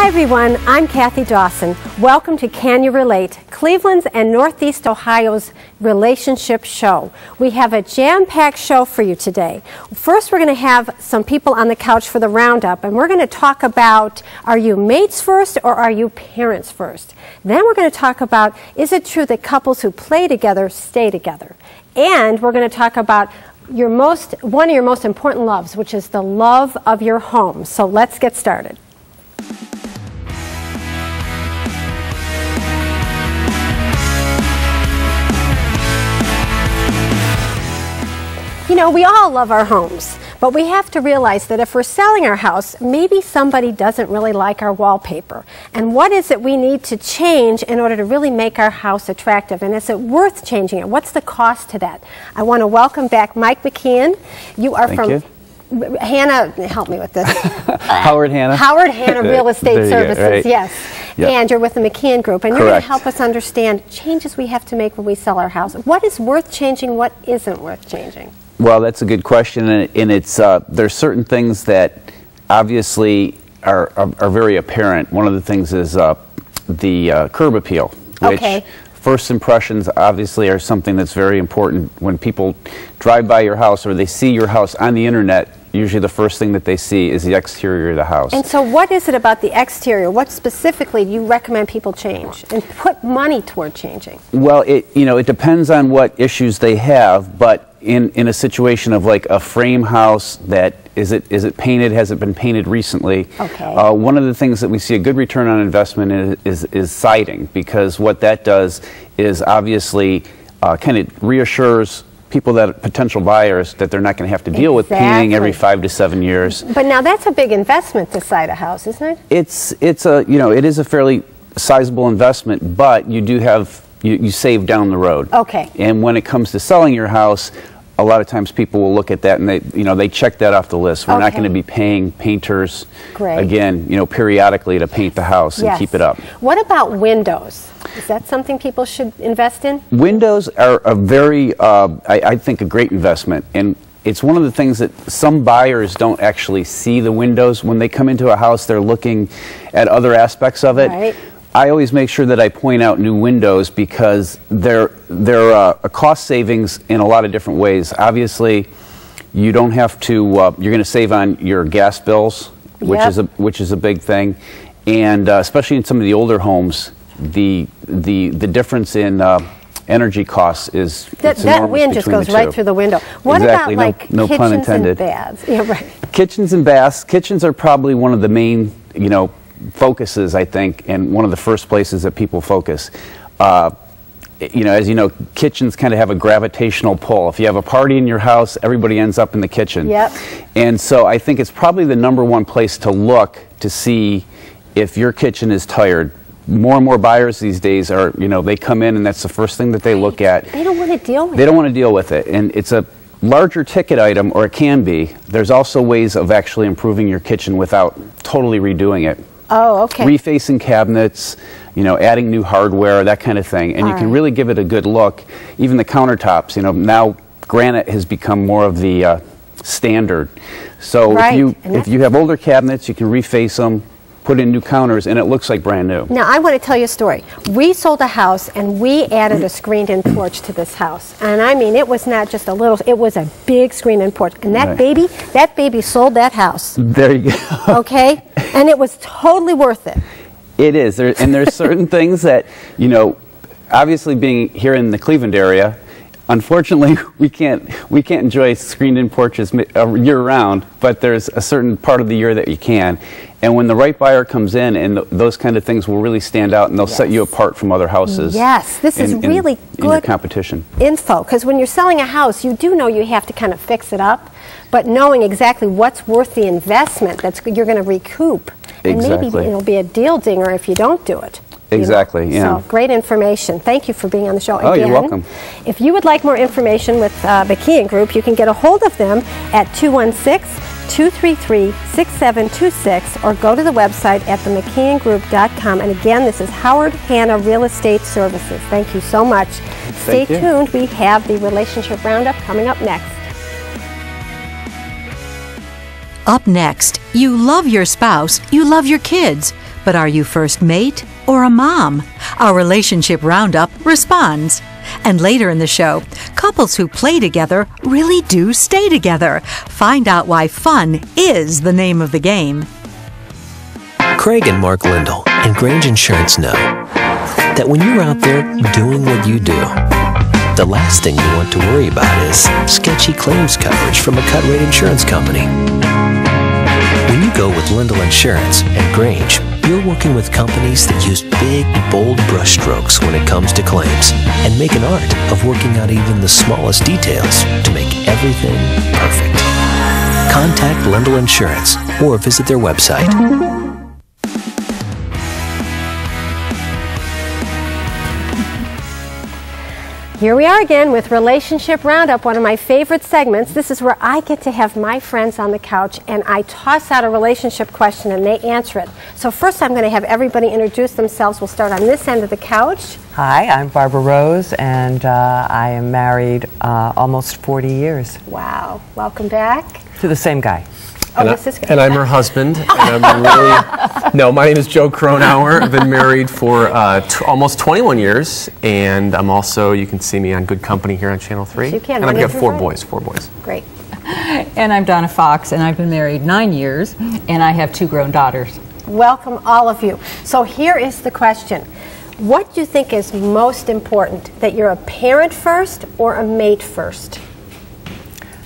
Hi everyone, I'm Kathy Dawson. Welcome to Can You Relate, Cleveland's and Northeast Ohio's relationship show. We have a jam-packed show for you today. First, we're going to have some people on the couch for the roundup, and we're going to talk about, are you mates first or are you parents first? Then we're going to talk about, is it true that couples who play together stay together? And we're going to talk about one of your most important loves, which is the love of your home. So let's get started. You know, we all love our homes, but we have to realize that if we're selling our house, maybe somebody doesn't really like our wallpaper. And what is it we need to change in order to really make our house attractive? And is it worth changing it? What's the cost to that? I want to welcome back Mike McKeon. You are from Hanna, help me with this. Howard Hanna. Howard Hanna Real Estate Services, right. yes. Yep. And you're with the McKeon Group, and you're going to help us understand changes we have to make when we sell our house. What is worth changing? What isn't worth changing? Well, that's a good question, and it's there's certain things that obviously are very apparent. One of the things is the curb appeal, which first impressions obviously are something that's very important. When people drive by your house or they see your house on the internet, usually the first thing that they see is the exterior of the house. And so what is it about the exterior? What specifically do you recommend people change and put money toward changing? Well, it depends on what issues they have, but in a situation of like a frame house, that is it painted? Has it been painted recently? Okay. One of the things that we see a good return on investment is siding, because what that does is obviously kind of reassures people, that potential buyers, that they're not going to have to deal with painting every 5 to 7 years. But now that's a big investment to side a house, isn't it? It is a fairly sizable investment, but you do have you save down the road. Okay. And when it comes to selling your house, a lot of times people will look at that and they check that off the list. We're not going to be paying painters again, periodically to paint the house and keep it up. What about windows? Is that something people should invest in? Windows are a very, I think, a great investment. And it's one of the things that some buyers don't actually see the windows. When they come into a house, they're looking at other aspects of it. Right. I always make sure that I point out new windows, because they're a cost savings in a lot of different ways. Obviously, you don't have to. You're going to save on your gas bills, which is a big thing, and especially in some of the older homes, the difference in energy costs is that wind just goes right through the window. What about like no pun intended. And baths? Yeah, right. Kitchens and baths. Kitchens are probably one of the main focuses, I think, and one of the first places that people focus. As you know, kitchens kind of have a gravitational pull. If you have a party in your house, everybody ends up in the kitchen. Yep. And so I think it's probably the #1 place to look to see if your kitchen is tired. More and more buyers these days are, they come in and that's the first thing that they look at. They don't want to deal with it. They don't want to deal with it. And it's a larger ticket item, or it can be. There's also ways of actually improving your kitchen without totally redoing it. Oh, okay. Refacing cabinets, adding new hardware, that kind of thing. And you can really give it a good look. Even the countertops, now granite has become more of the standard. So if you have older cabinets, you can reface them, put in new counters, and it looks like brand new. Now, I want to tell you a story. We sold a house, and we added a screened-in porch to this house. And I mean, it was not just a little, it was a big screened-in porch. And that baby sold that house. There you go. Okay? And it was totally worth it. It is. There's certain things that, obviously being here in the Cleveland area, unfortunately, we can't enjoy screened-in porches year-round, but there's a certain part of the year that you can. And when the right buyer comes in, and those kind of things will really stand out, and they'll set you apart from other houses. Yes, this is really good in your competition info, because when you're selling a house, you do know you have to kind of fix it up, but knowing exactly what's worth the investment you're going to recoup. And maybe it'll be a deal dinger if you don't do it. Exactly, yeah. So, great information. Thank you for being on the show again. Oh, you're welcome. If you would like more information with McKeon Group, you can get a hold of them at 216-233-6726 or go to the website at themckeongroup.com. And again, this is Howard Hanna Real Estate Services. Thank you so much. Stay tuned. We have the Relationship Roundup coming up next. Up next, you love your spouse, you love your kids, But are you first mate or a mom? Our Relationship Roundup responds. And later in the show, couples who play together really do stay together. Find out why fun is the name of the game. Craig and Mark Lindell and Grange Insurance know that when you're out there doing what you do, the last thing you want to worry about is sketchy claims coverage from a cut-rate insurance company. When you go with Lindell Insurance and Grange, you're working with companies that use big, bold brushstrokes when it comes to claims and make an art of working out even the smallest details to make everything perfect. Contact Lindell Insurance or visit their website. Here we are again with Relationship Roundup, one of my favorite segments. This is where I get to have my friends on the couch and I toss out a relationship question and they answer it. So first I'm going to have everybody introduce themselves. We'll start on this end of the couch. Hi, I'm Barbara Rose and I am married almost 40 years. Wow. Welcome back. To the same guy. Oh, this is good. And I'm her husband. And I'm really, no, my name is Joe Kronauer. I've been married for almost 21 years, and I'm also, you can see me on Good Company here on Channel 3. Yes, you can. And I've got four boys. Great. And I'm Donna Fox, and I've been married 9 years, and I have 2 grown daughters. Welcome, all of you. So here is the question. What do you think is most important, that you're a parent first or a mate first?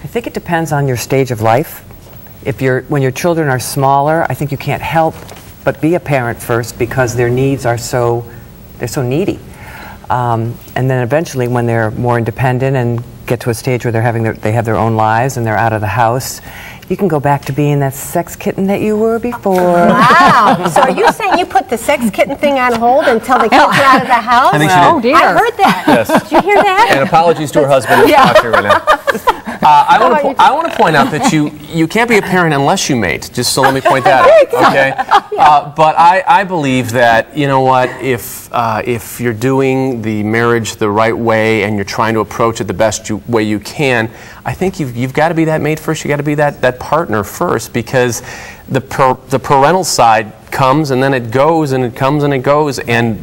I think it depends on your stage of life. When your children are smaller, I think you can't help but be a parent first because their needs are so needy. And then eventually when they're more independent and get to a stage where they have their own lives and they're out of the house, you can go back to being that sex kitten that you were before. Wow. So are you saying you put the sex kitten thing on hold until the kids are out of the house? I think she did. Oh, dear. I heard that. Yes. Did you hear that? And apologies to her husband who's talking right now. I want to point out that you can't be a parent unless you mate. Just so let me point that out. Okay. But I believe that, you know what, if you're doing the marriage the right way and you're trying to approach it the best way you can, I think you've got to be that mate first. You got to be that partner first, because the parental side comes and then it goes and it comes and it goes, and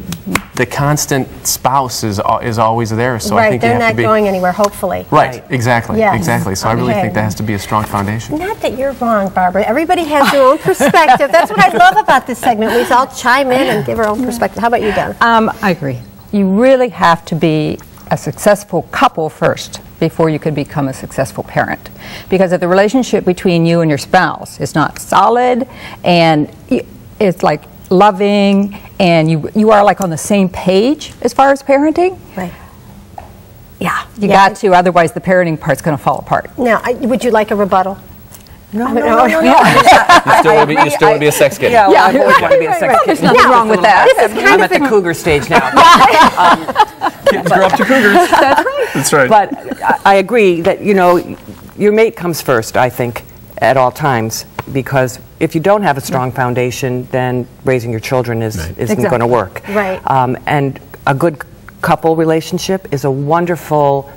the constant spouse is always there. So I think they're you have not to be going anywhere, hopefully. Right, exactly, Yes. exactly. So I really think that has to be a strong foundation. Not that you're wrong, Barbara. Everybody has their own perspective. That's what I love about this segment. We all chime in and give our own perspective. How about you, Donna? I agree. You really have to be a successful couple first before you could become a successful parent. Because if the relationship between you and your spouse is not solid and it's like loving and you are like on the same page as far as parenting, Right. yeah, you got to, otherwise the parenting part's going to fall apart. Now, would you like a rebuttal? No. You still want to be a sex kitten. Yeah, I've always wanted to be a sex kitten. There's nothing wrong with that. This is kind I'm of at the cougar stage now. Kittens grow up to cougars. That's right. That's right. But I agree that, your mate comes first, I think, at all times, because if you don't have a strong foundation, then raising your children isn't going to work. Right. And a good couple relationship is a wonderful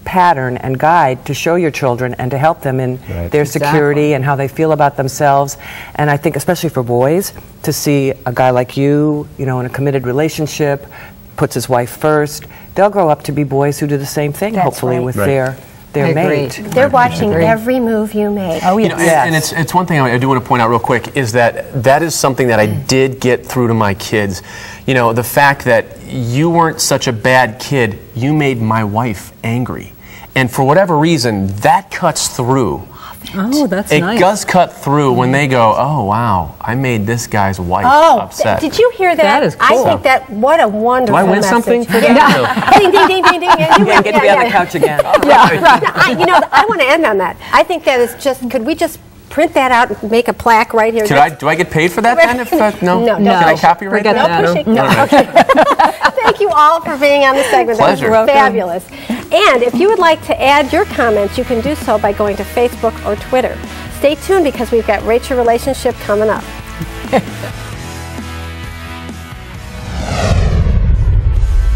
pattern and guide to show your children and to help them in their security and how they feel about themselves. And I think especially for boys, to see a guy like you, in a committed relationship, puts his wife first, they'll grow up to be boys who do the same thing, hopefully, with their mate. They're watching every move you make. Oh, yes. And it's one thing I do want to point out real quick, is that is something that I did get through to my kids. The fact that you weren't such a bad kid, you made my wife angry. And for whatever reason, that cuts through. Oh, that's nice. It does cut through when they go, oh, wow, I made this guy's wife upset. Did you hear that? That is cool. I think what a wonderful Do I win message. something for Yeah. that? Ding, ding, ding, ding, ding. You get to be on the couch again. I want to end on that. I think that is just, could we just print that out and make a plaque right here? Do I get paid for that then? No. No. Can I copyright Forget that? that. No. Okay. Thank you all for being on the segment. Pleasure. That was fabulous. And if you would like to add your comments, you can do so by going to Facebook or Twitter. Stay tuned because we've got Rate Your Relationship coming up.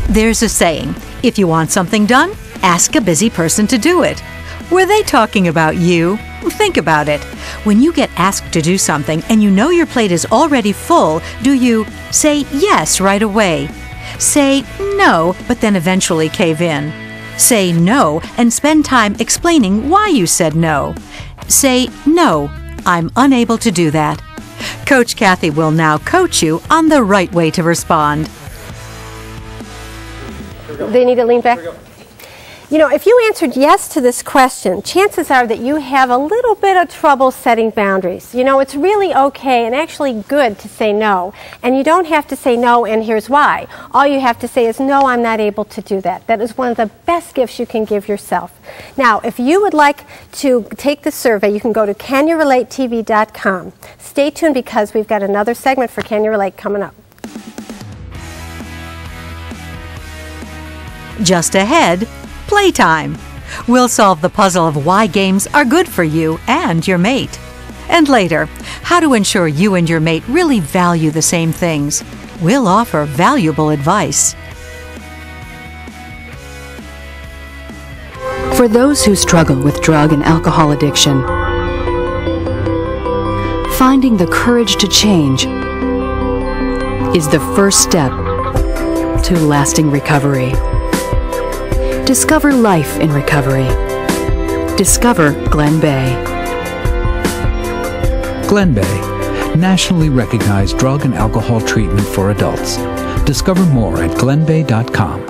There's a saying, if you want something done, ask a busy person to do it. Were they talking about you? Think about it. When you get asked to do something and you know your plate is already full, do you say yes right away? Say no, but then eventually cave in? Say no and spend time explaining why you said no? Say no, I'm unable to do that. Coach Kathy will now coach you on the right way to respond. They need to lean back. You know, if you answered yes to this question, chances are that you have a little bit of trouble setting boundaries. You know, it's really okay and actually good to say no. And you don't have to say no, and here's why. All you have to say is, no, I'm not able to do that. That is one of the best gifts you can give yourself. Now, if you would like to take the survey, you can go to CanYouRelateTV.com. Stay tuned because we've got another segment for Can You Relate coming up. Just ahead, playtime. We'll solve the puzzle of why games are good for you and your mate. And later, how to ensure you and your mate really value the same things. We'll offer valuable advice. For those who struggle with drug and alcohol addiction, finding the courage to change is the first step to lasting recovery. Discover life in recovery. Discover Glen Bay. Glen Bay, nationally recognized drug and alcohol treatment for adults. Discover more at glenbay.com.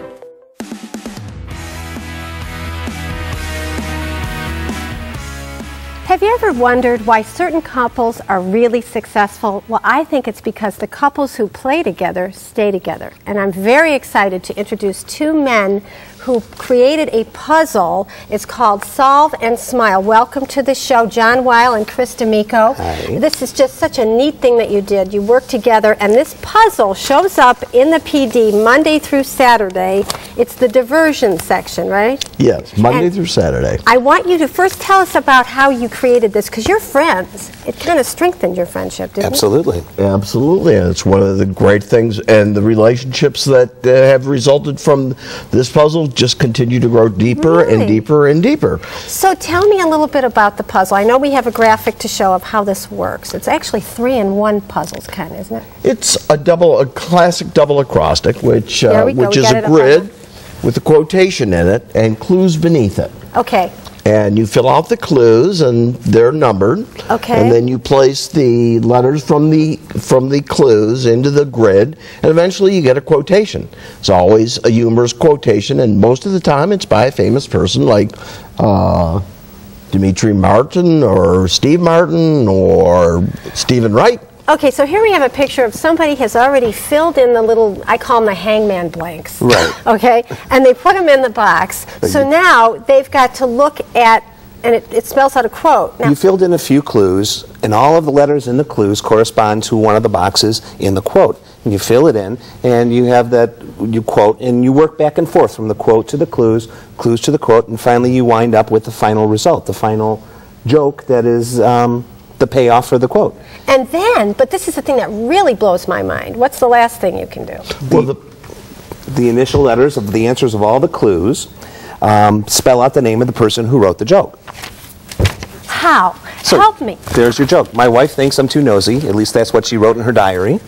Have you ever wondered why certain couples are really successful? Well, I think it's because the couples who play together stay together. And I'm very excited to introduce two men who created a puzzle. It's called Solve and Smile. Welcome to the show, John Weil and Chris D'Amico. Hi. This is just such a neat thing that you did. You worked together, and this puzzle shows up in the PD Monday through Saturday. It's the diversion section, right? Yes, Monday through Saturday. I want you to first tell us about how you created this, because you're friends. It kind of strengthened your friendship, didn't Absolutely. Absolutely, and it's one of the great things, and the relationships that have resulted from this puzzle just continue to grow deeper and deeper and deeper. So tell me a little bit about the puzzle. I know we have a graphic to show of how this works. It's actually 3-in-1 puzzles, kind of, isn't it? It's a classic double acrostic, which is a grid with a quotation in it and clues beneath it. Okay. And you fill out the clues, and they're numbered. Okay. And then you place the letters from the clues into the grid, and eventually you get a quotation. It's always a humorous quotation, and most of the time it's by a famous person like Demetri Martin or Steve Martin or Stephen Wright. Okay, so here we have a picture of somebody has already filled in the little, I call them the hangman blanks. Right. Okay, and they put them in the box. So now they've got to look at, and it spells out a quote. Now, you filled in a few clues, and all of the letters in the clues correspond to one of the boxes in the quote. And you fill it in, and you have that, you quote, and you work back and forth from the quote to the clues to the quote, and finally you wind up with the final result, the final joke that is the payoff for the quote. And then, but this is the thing that really blows my mind. What's the last thing you can do? Well, the initial letters of the answers of all the clues spell out the name of the person who wrote the joke. How? So, help me. There's your joke. My wife thinks I'm too nosy. At least that's what she wrote in her diary.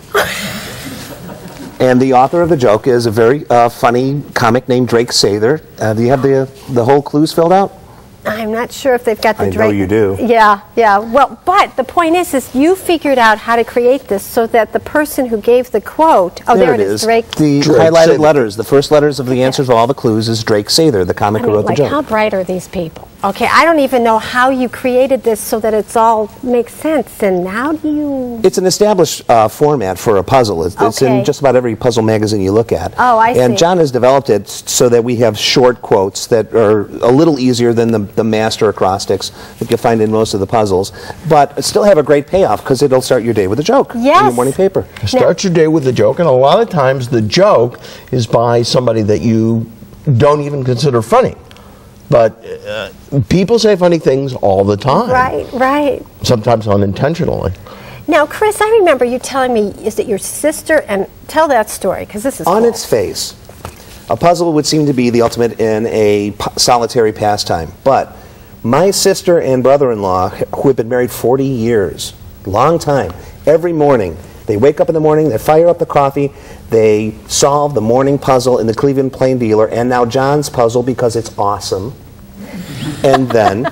And the author of the joke is a very funny comic named Drake Sather. Do you have the whole clues filled out? I'm not sure if they've got the I know you do. Yeah. Well, but the point is you figured out how to create this so that the person who gave the quote, there it is, Drake. The highlighted letters, the first letters of the answers of all the clues is Drake Sather, the comic who wrote the joke. How bright are these people? Okay, I don't even know how you created this so that it's all makes sense. And how do you? It's an established format for a puzzle. It's in just about every puzzle magazine you look at. Oh, I see. And John has developed it so that we have short quotes that are a little easier than the master acrostics that you'll find in most of the puzzles, but still have a great payoff because it'll start your day with a joke in your morning paper. Start your day with a joke, and a lot of times the joke is by somebody that you don't even consider funny. But people say funny things all the time. Right. Sometimes unintentionally. Now, Chris, I remember you telling me, is it your sister? And tell that story, because this is on cool. its face. A puzzle would seem to be the ultimate in a solitary pastime, but My sister and brother-in-law, who have been married 40 years, long time, every morning, they wake up in the morning, they fire up the coffee, they solve the morning puzzle in the Cleveland Plain Dealer, and now John's puzzle because it's awesome. And then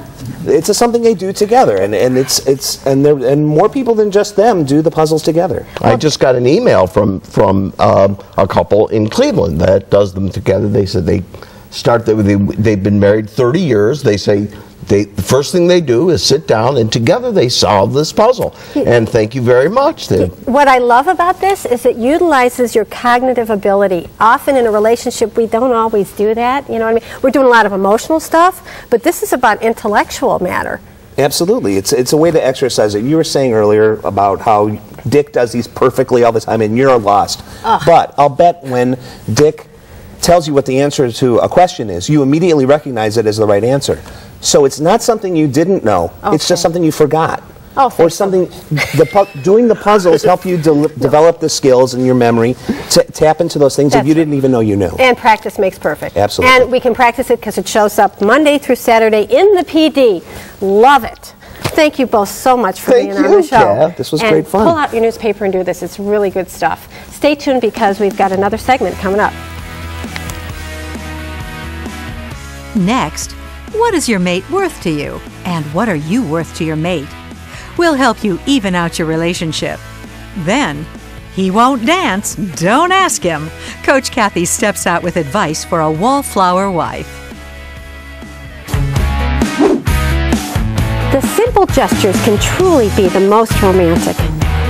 it's something they do together, and more people than just them do the puzzles together. I just got an email from a couple in Cleveland that does them together. They said they've been married 30 years. They say the first thing they do is sit down and together they solve this puzzle. And thank you very much. What I love about this is it utilizes your cognitive ability. Often in a relationship we don't always do that. You know what I mean? We're doing a lot of emotional stuff, but this is about intellectual matter. Absolutely. It's a way to exercise it. You were saying earlier about how Dick does these perfectly all the time and you're lost. But I'll bet when Dick tells you what the answer to a question is, you immediately recognize it as the right answer. So it's not something you didn't know. Okay. It's just something you forgot. Or something, doing the puzzles help you develop the skills in your memory to tap into those things that you didn't even know you knew. And practice makes perfect. Absolutely. And we can practice it because it shows up Monday through Saturday in the PD. Love it. Thank you both so much for being on the show. Kat. This was great fun. Pull out your newspaper and do this. It's really good stuff. Stay tuned because we've got another segment coming up. Next, what is your mate worth to you? And what are you worth to your mate? We'll help you even out your relationship. Then, he won't dance, don't ask him. Coach Kathy steps out with advice for a wallflower wife. The simple gestures can truly be the most romantic.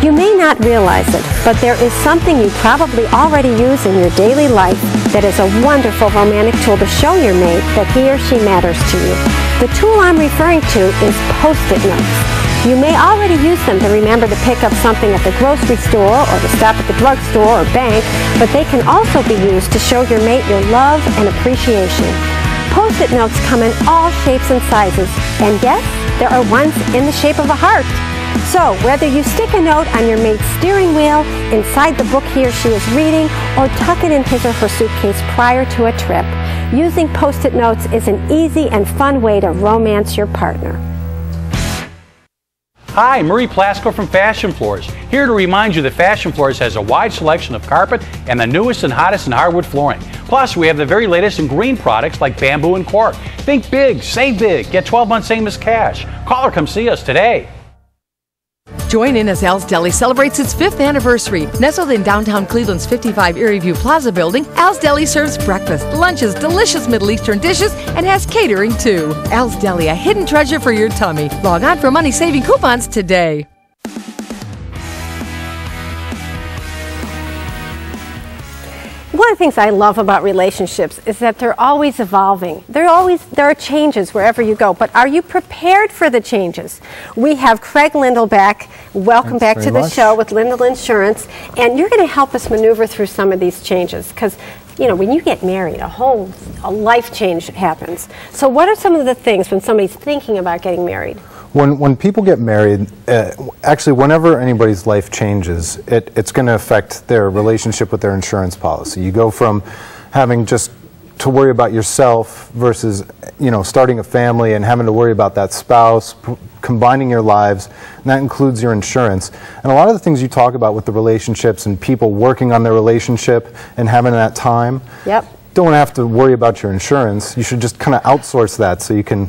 You may not realize it, but there is something you probably already use in your daily life that is a wonderful romantic tool to show your mate that he or she matters to you. The tool I'm referring to is Post-it notes. You may already use them to remember to pick up something at the grocery store or to stop at the drugstore or bank, but they can also be used to show your mate your love and appreciation. Post-it notes come in all shapes and sizes, and yes, there are ones in the shape of a heart. So, whether you stick a note on your mate's steering wheel, inside the book he or she is reading, or tuck it in his or her suitcase prior to a trip, using Post-it notes is an easy and fun way to romance your partner. Hi, Murray Plasko from Fashion Floors, here to remind you that Fashion Floors has a wide selection of carpet and the newest and hottest in hardwood flooring. Plus, we have the very latest in green products like bamboo and cork. Think big, save big, get 12 months same as cash. Call or come see us today. Join in as Al's Deli celebrates its 5th anniversary. Nestled in downtown Cleveland's 55 Erie View Plaza building, Al's Deli serves breakfast, lunches, delicious Middle Eastern dishes, and has catering too. Al's Deli, a hidden treasure for your tummy. Log on for money-saving coupons today. One of the things I love about relationships is that they're always evolving. There are changes wherever you go, but are you prepared for the changes? We have Craig Lindell back. Welcome back to the show with Lindell Insurance, and you're going to help us maneuver through some of these changes because, you know, when you get married, a life change happens. So what are some of the things when somebody's thinking about getting married? When people get married, actually whenever anybody's life changes, it's going to affect their relationship with their insurance policy. You go from having just to worry about yourself versus, you know, starting a family and having to worry about that spouse, combining your lives, and that includes your insurance. And a lot of the things you talk about with the relationships and people working on their relationship and having that time. Yep. Don't have to worry about your insurance. You should just kind of outsource that so you can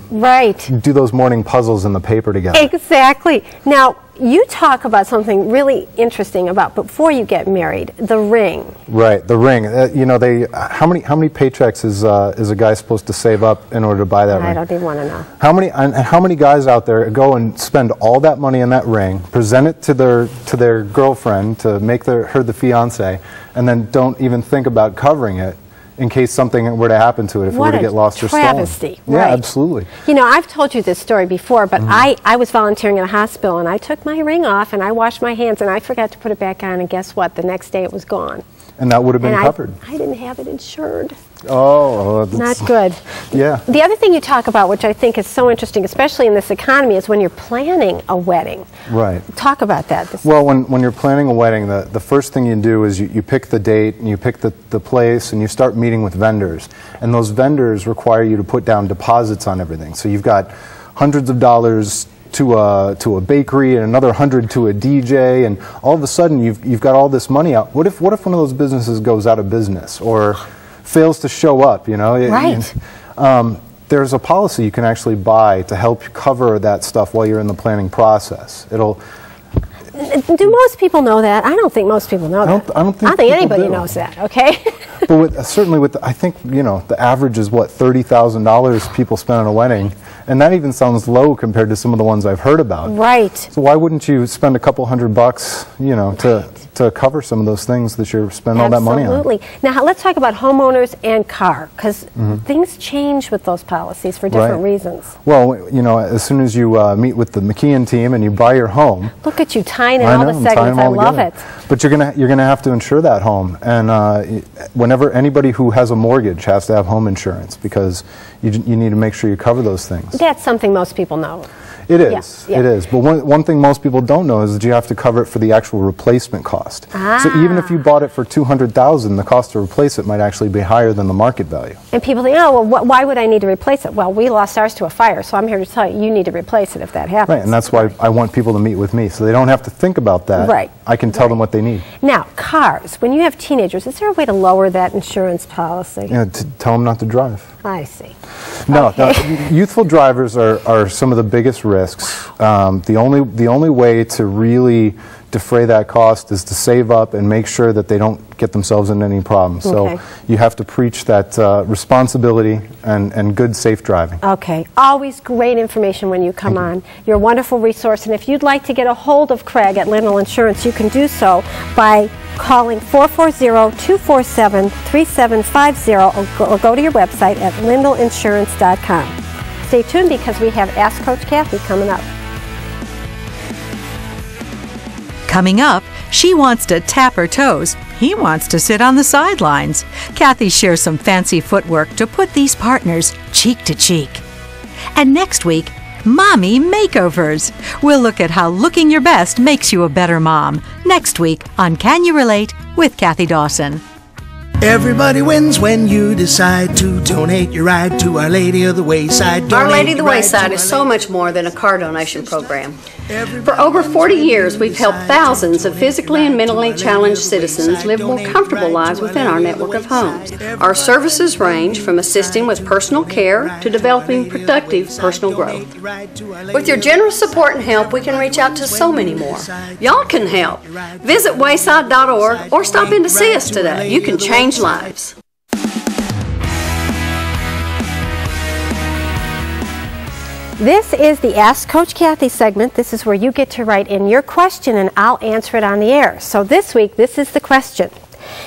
do those morning puzzles in the paper together. Exactly. Now, you talk about something really interesting about before you get married, the ring. Right, the ring. You know, how many paychecks is a guy supposed to save up in order to buy that ring? I don't even want to know. How many guys out there go and spend all that money on that ring, present it to their girlfriend to make her the fiance, and then don't even think about covering it in case something were to happen to it, if it were to get lost or stolen. Travesty. Yeah, right. absolutely. You know, I've told you this story before, but I was volunteering in a hospital, and I took my ring off, and I washed my hands, and I forgot to put it back on, and guess what? The next day it was gone. And that would have been covered. I didn't have it insured. Oh, not good. Yeah. The other thing you talk about, which I think is so interesting, especially in this economy, is when you're planning a wedding. Right. Talk about that. Well, when you're planning a wedding, the first thing you do is you pick the date and you pick the place and you start meeting with vendors. And those vendors require you to put down deposits on everything. So you've got hundreds of dollars to a bakery and another 100 to a DJ, and all of a sudden you've got all this money out. What if one of those businesses goes out of business or fails to show up? You know, Right. There's a policy you can actually buy to help cover that stuff while you're in the planning process. Do most people know that? I don't think most people know that. I don't think anybody knows that. Okay. But certainly I think, you know, the average is what, $30,000 people spend on a wedding, and that even sounds low compared to some of the ones I've heard about. Right. So why wouldn't you spend a couple $100, you know, to cover some of those things that you're spending all that money on? Absolutely. Now let's talk about homeowners and car, because things change with those policies for different reasons. Well, you know, as soon as you meet with the McKeon team and you buy your home. Look at you tying in all the segments. I love it. But you're gonna have to insure that home, and whenever anybody who has a mortgage has to have home insurance, because you need to make sure you cover those things. That's something most people know. It is. It is. But one thing most people don't know is that you have to cover it for the actual replacement cost. So even if you bought it for $200,000, the cost to replace it might actually be higher than the market value. And people think, oh, well, why would I need to replace it? Well, we lost ours to a fire, so I'm here to tell you, you need to replace it if that happens. Right, and that's why I want people to meet with me, so they don't have to think about that. Right. I can tell them what they need. Now, cars. When you have teenagers, is there a way to lower that insurance policy? Yeah, to tell them not to drive. I see. No, youthful drivers are some of the biggest risks. The only way to really defray that cost is to save up and make sure that they don't get themselves into any problems. So you have to preach that responsibility and good, safe driving. Okay. Always great information when you come on. You're a wonderful resource. And if you'd like to get a hold of Craig at Lindell Insurance, you can do so by calling 440-247-3750 or go to your website at lindellinsurance.com. Stay tuned because we have Ask Coach Kathy coming up. Coming up, she wants to tap her toes. He wants to sit on the sidelines. Kathy shares some fancy footwork to put these partners cheek to cheek. And next week, Mommy Makeovers. We'll look at how looking your best makes you a better mom. Next week on Can You Relate with Kathy Dawson. Everybody wins when you decide to donate your ride to Our Lady of the Wayside. Our Lady of the Wayside is so much more than a car donation program. For over 40 years, we've helped thousands of physically and mentally challenged citizens live more comfortable lives within our network of homes. Our services range from assisting with personal care to developing productive personal growth. With your generous support and help, we can reach out to so many more. Y'all can help. Visit wayside.org or stop in to see us today. You can change lives. This is the Ask Coach Kathy segment. This is where you get to write in your question and I'll answer it on the air. So this week, this is the question.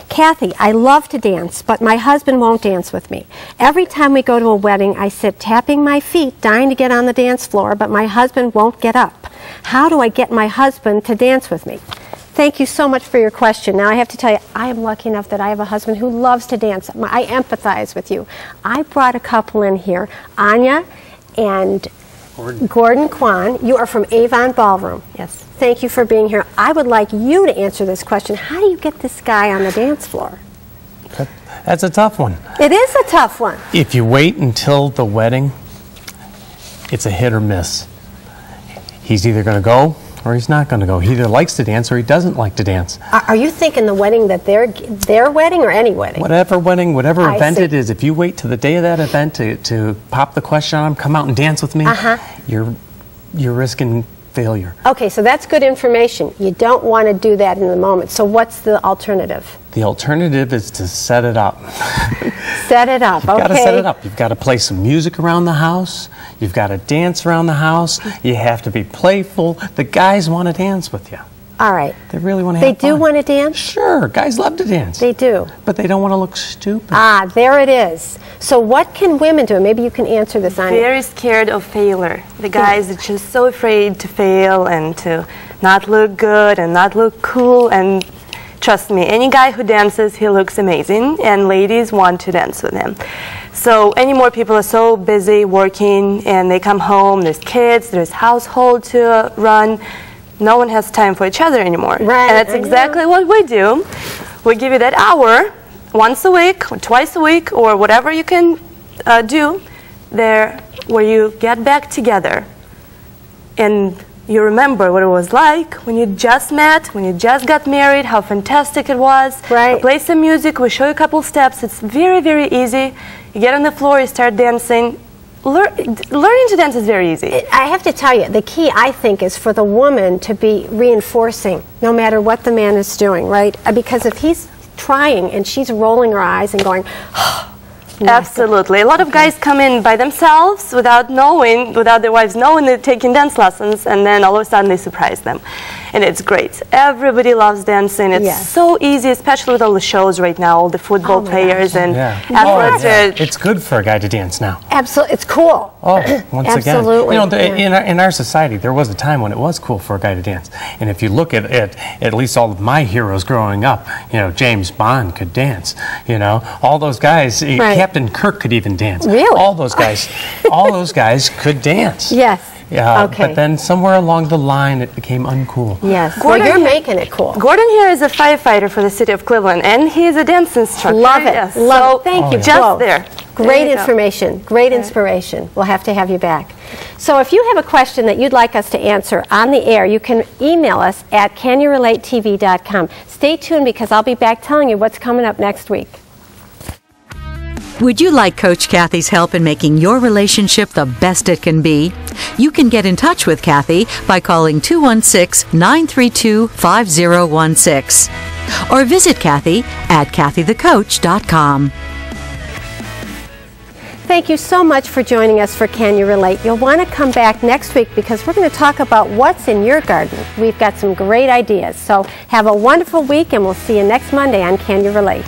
Kathy, I love to dance, but my husband won't dance with me. Every time we go to a wedding, I sit tapping my feet, dying to get on the dance floor, but my husband won't get up. How do I get my husband to dance with me? Thank you so much for your question. Now I have to tell you, I am lucky enough that I have a husband who loves to dance. I empathize with you. I brought a couple in here, Anya and Gordon Kwan. You are from Avon Ballroom. Yes. Thank you for being here. I would like you to answer this question. How do you get this guy on the dance floor? That's a tough one. It is a tough one. If you wait until the wedding, it's a hit or miss. He's either going to go or he's not going to go. He either likes to dance or he doesn't like to dance. Are you thinking the wedding that their wedding or any wedding? Whatever wedding, whatever event it is, if you wait to the day of that event to pop the question on him, come out and dance with me, you're risking failure. Okay, so that's good information. You don't want to do that in the moment. So what's the alternative? The alternative is to set it up. Set it up, okay. You've got to set it up. You've got to play some music around the house. You've got to dance around the house. You have to be playful. The guys want to dance with you. All right. They really want to have fun. They do want to dance? Sure. Guys love to dance. They do. But they don't want to look stupid. Ah, there it is. So what can women do? Maybe you can answer this, Anya. Very scared of failure. The guys are just so afraid to fail and to not look good and not look cool. And trust me, any guy who dances, he looks amazing. And ladies want to dance with him. So anymore, people are so busy working and they come home, there's kids, there's household to run. No one has time for each other anymore. Right. And that's exactly what we do. We give you that hour once a week or twice a week or whatever you can do. there where you get back together and you remember what it was like when you just met, when you just got married, how fantastic it was. Right. We play some music, we show you a couple steps. It's very, very easy. You get on the floor, you start dancing. Learning to dance is very easy. I have to tell you, the key, I think, is for the woman to be reinforcing no matter what the man is doing, right? Because if he's trying and she's rolling her eyes and going, absolutely. A lot of guys come in by themselves without their wives knowing they're taking dance lessons, and then all of a sudden they surprise them. And it's great. Everybody loves dancing. It's so easy, especially with all the shows right now, all the football players and athletes. It's good for a guy to dance now. Absolutely. It's cool. Oh, once Absolutely. again. You know, in our society, there was a time when it was cool for a guy to dance. And if you look at least all of my heroes growing up, you know, James Bond could dance. You know, all those guys, Captain Kirk could even dance. Really? All those guys could dance. Yes. Yeah, but then somewhere along the line it became uncool. Yes, well, you're making it cool. Gordon here is a firefighter for the city of Cleveland, and he's a dance instructor. Love it. Yes. Love it. Thank you. Just there. Great information. Great inspiration. We'll have to have you back. So if you have a question that you'd like us to answer on the air, you can email us at canyourelatetv.com. Stay tuned because I'll be back telling you what's coming up next week. Would you like Coach Kathy's help in making your relationship the best it can be? You can get in touch with Kathy by calling 216-932-5016 or visit Kathy at kathythecoach.com. Thank you so much for joining us for Can You Relate? You'll want to come back next week because we're going to talk about what's in your garden. We've got some great ideas. So have a wonderful week, and we'll see you next Monday on Can You Relate?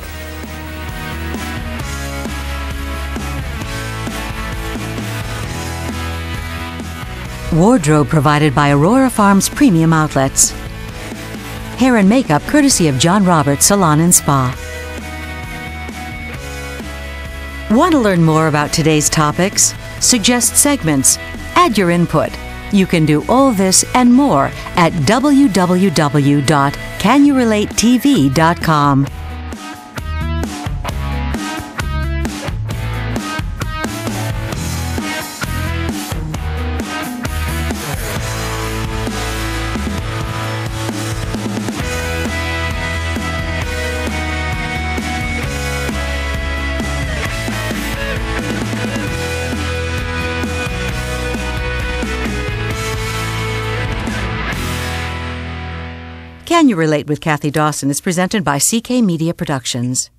Wardrobe provided by Aurora Farms Premium Outlets. Hair and makeup courtesy of John Roberts Salon and Spa. Want to learn more about today's topics? Suggest segments? Add your input. You can do all this and more at www.canyourelatetv.com. Can You Relate with Kathy Dawson is presented by CK Media Productions.